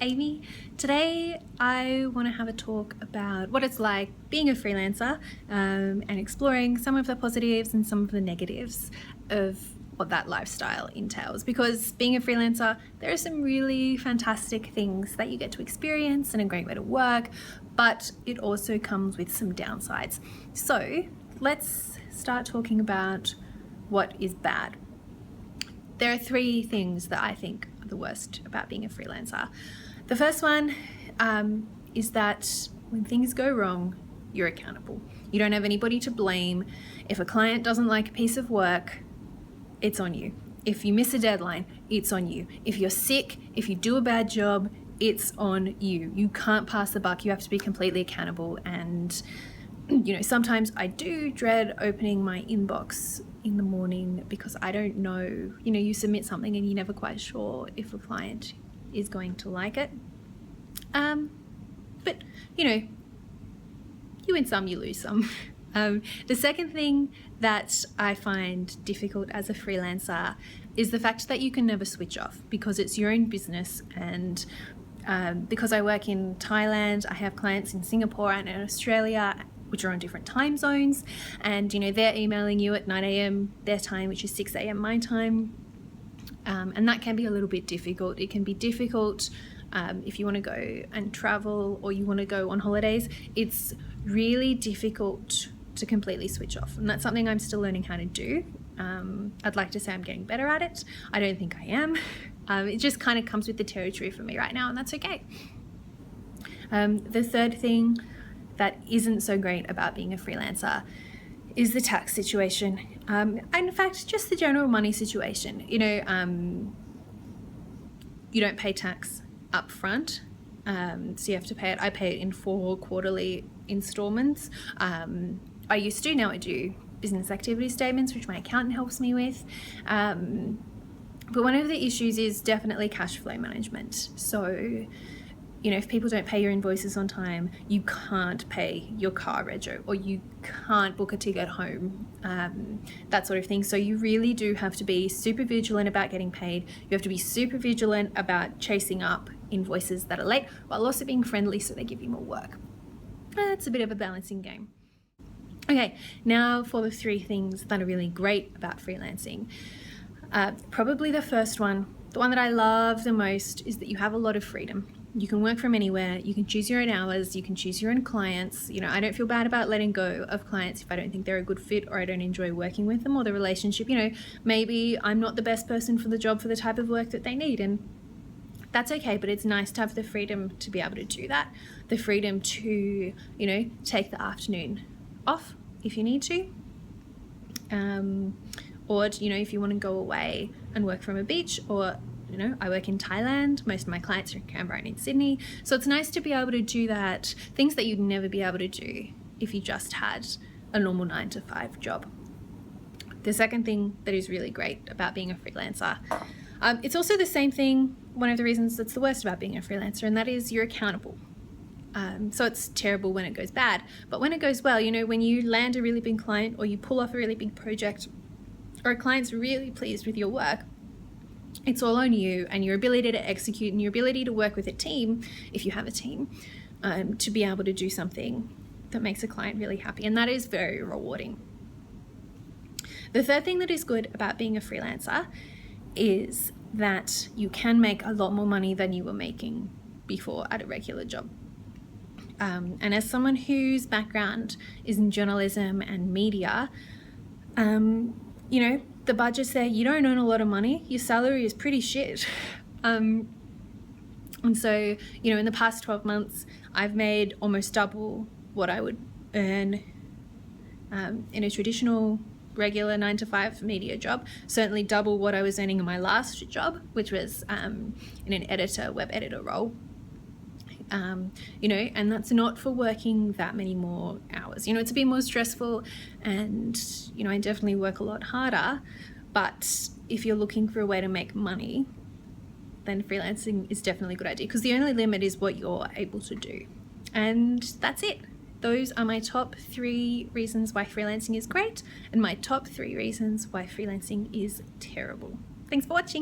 Amy. Today I want to have a talk about what it's like being a freelancer and exploring some of the positives and some of the negatives of what that lifestyle entails, because being a freelancer, there are some really fantastic things that you get to experience and a great way to work, but it also comes with some downsides. So let's start talking about what is bad. There are three things that I think are the worst about being a freelancer. The first one is that when things go wrong, you're accountable. You don't have anybody to blame. If a client doesn't like a piece of work, it's on you. If you miss a deadline, it's on you. If you're sick, if you do a bad job, it's on you. You can't pass the buck. You have to be completely accountable. And sometimes I do dread opening my inbox in the morning because I don't know, you submit something and you're never quite sure if a client is going to like it. But you win some, you lose some. The second thing that I find difficult as a freelancer is the fact that you can never switch off because it's your own business. And because I work in Thailand, I have clients in Singapore and in Australia, which are on different time zones, and they're emailing you at 9 a.m. their time, which is 6 a.m. my time, and that can be a little bit difficult. It can be difficult if you want to go and travel or you want to go on holidays. It's really difficult to completely switch off, and that's something I'm still learning how to do. I'd like to say I'm getting better at it. I don't think I am. It just kind of comes with the territory for me right now, and that's okay. The third thing that isn't so great about being a freelancer is the tax situation. And in fact, just the general money situation. You don't pay tax up front, so you have to pay it. I pay it in 4 quarterly installments. I used to, now I do business activity statements, which my accountant helps me with. But one of the issues is definitely cash flow management. So if people don't pay your invoices on time, you can't pay your car rego, or you can't book a ticket home, that sort of thing. So you really do have to be super vigilant about getting paid. You have to be super vigilant about chasing up invoices that are late, while also being friendly so they give you more work. It's a bit of a balancing game. Okay, now for the 3 things that are really great about freelancing. Probably the first one, the one that I love the most, is that you have a lot of freedom. You can work from anywhere, you can choose your own hours, you can choose your own clients. I don't feel bad about letting go of clients if I don't think they're a good fit or I don't enjoy working with them, or the relationship. Maybe I'm not the best person for the job for the type of work that they need, and that's okay, but it's nice to have the freedom to be able to do that. The freedom to, take the afternoon off if you need to. Or, if you want to go away and work from a beach, or I work in Thailand. Most of my clients are in Canberra and in Sydney. So it's nice to be able to do that, things that you'd never be able to do if you just had a normal 9-to-5 job. The second thing that is really great about being a freelancer, it's also the same thing, one of the reasons that's the worst about being a freelancer, and that is you're accountable. So it's terrible when it goes bad, but when it goes well, when you land a really big client or you pull off a really big project, or a client's really pleased with your work, it's all on you and your ability to execute and your ability to work with a team, if you have a team, to be able to do something that makes a client really happy. And that is very rewarding. The third thing that is good about being a freelancer is that you can make a lot more money than you were making before at a regular job. And as someone whose background is in journalism and media, the budget's there, you don't earn a lot of money, your salary is pretty shit. And so, in the past 12 months, I've made almost double what I would earn in a traditional, regular 9-to-5 media job. Certainly double what I was earning in my last job, which was in an web editor role. And that's not for working that many more hours. It's a bit more stressful, and, I definitely work a lot harder, but if you're looking for a way to make money, then freelancing is definitely a good idea, because the only limit is what you're able to do. And that's it. Those are my top 3 reasons why freelancing is great, and my top 3 reasons why freelancing is terrible. Thanks for watching.